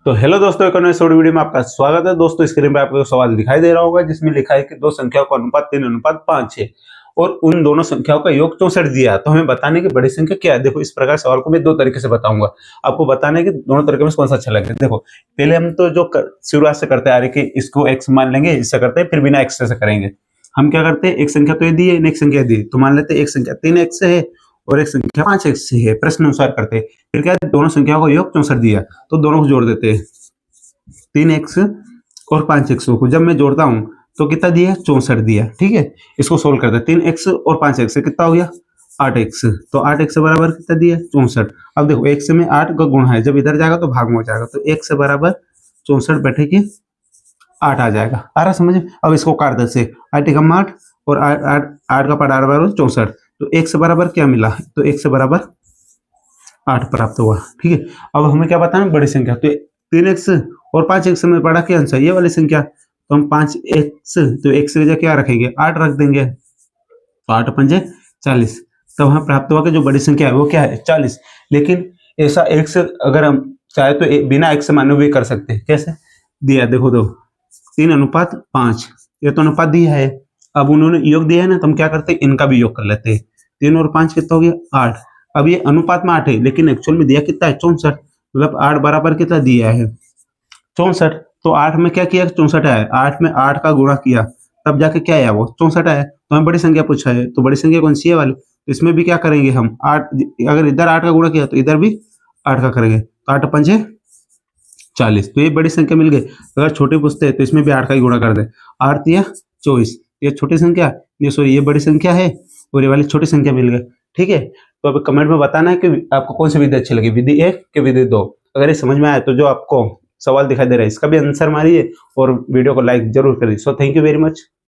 तो हेलो दोस्तों, एक नए शॉर्ट वीडियो में आपका स्वागत है। दोस्तों स्क्रीन पे आपको सवाल दिखाई दे रहा होगा जिसमें लिखा है कि दो संख्याओं का अनुपात 3:5 है और उन दोनों संख्याओं का योग 64 दिया। तो हमें बताने की बड़ी संख्या क्या है। देखो, इस प्रकार सवाल को मैं दो तरीके से बताऊंगा, आपको बताने की दोनों तरीके में कौन सा अच्छा लगेगा। देखो, पहले हम तो जो शुरुआत से करते आ रहे कि इसको एक्स मान लेंगे, इससे करते हैं, फिर बिना एक्स से करेंगे। हम क्या करते हैं, एक संख्या तो ये दी है, एक संख्या दी, तो मान लेते हैं एक संख्या 3x है और एक संख्या 5x है। प्रश्न अनुसार करते हैं। फिर क्या, दोनों संख्याओं का योग 64 दिया, तो दोनों को जोड़ देते हैं। 3x और 5x को जब मैं जोड़ता हूं तो कितना दिया, 64 दिया। ठीक है, इसको सोल्व करते हैं। 3x और 5x से कितना हो गया, 8x। तो 8x बराबर कितना दिया, 64। अब देखो, एक से में 8 का गुण है, जब इधर जाएगा तो भाग में हो जाएगा, तो x बराबर 64 बैठे की 8 आ जाएगा। आ रहा समझ में। अब इसको काट दे से 8 एकम 8 और 8 का पाठ 8 बराबर 64। तो x बराबर क्या मिला, तो x बराबर 8 प्राप्त हुआ। ठीक है, अब हमें क्या बताना, बड़ी संख्या। तो 3x और 5x में पढ़ा क्या आंसर, ये वाली संख्या। तो हम 5x, तो x की जगह क्या रखेंगे, 8 रख देंगे, तो 8 पंजे 40। तब हमें प्राप्त हुआ कि जो बड़ी संख्या है वो क्या है, 40। लेकिन ऐसा x अगर हम चाहे तो बिना x माने हुए कर सकते हैं। कैसे दिया, देखो दो 3:5, ये तो अनुपात दिया है। अब उन्होंने योग दिया है ना, तो हम क्या करते हैं, इनका भी योग कर लेते हैं। 3 और 5 कितना हो गया, 8। अब ये अनुपात में 8 है, लेकिन एक्चुअल में दिया कितना है, 64। मतलब 8 बराबर कितना दिया है, 64। तो 8 में क्या किया, 64 आया। 8 में 8 का गुणा किया, तब जाके क्या आया, वो 64 आया। तो हमें बड़ी संख्या पूछा है, तो बड़ी संख्या कौन सी है वाली। तो इसमें भी क्या करेंगे हम, 8, अगर इधर 8 का गुणा किया तो इधर भी 8 का करेंगे, तो 8 पंजे 40। तो ये बड़ी संख्या मिल गई। अगर छोटे पूछते हैं तो इसमें भी 8 का ही गुणा कर दे, 8 या 24। ये छोटी संख्या, ये सॉरी ये बड़ी संख्या है और ये वाली छोटी संख्या मिल गई। ठीक है, तो अब कमेंट में बताना है कि आपको कौन सी विधि अच्छी लगी, विधि 1 कि विधि 2। अगर ये समझ में आया तो जो आपको सवाल दिखाई दे रहा है इसका भी आंसर मारिए और वीडियो को लाइक जरूर करिए। So thank you very much.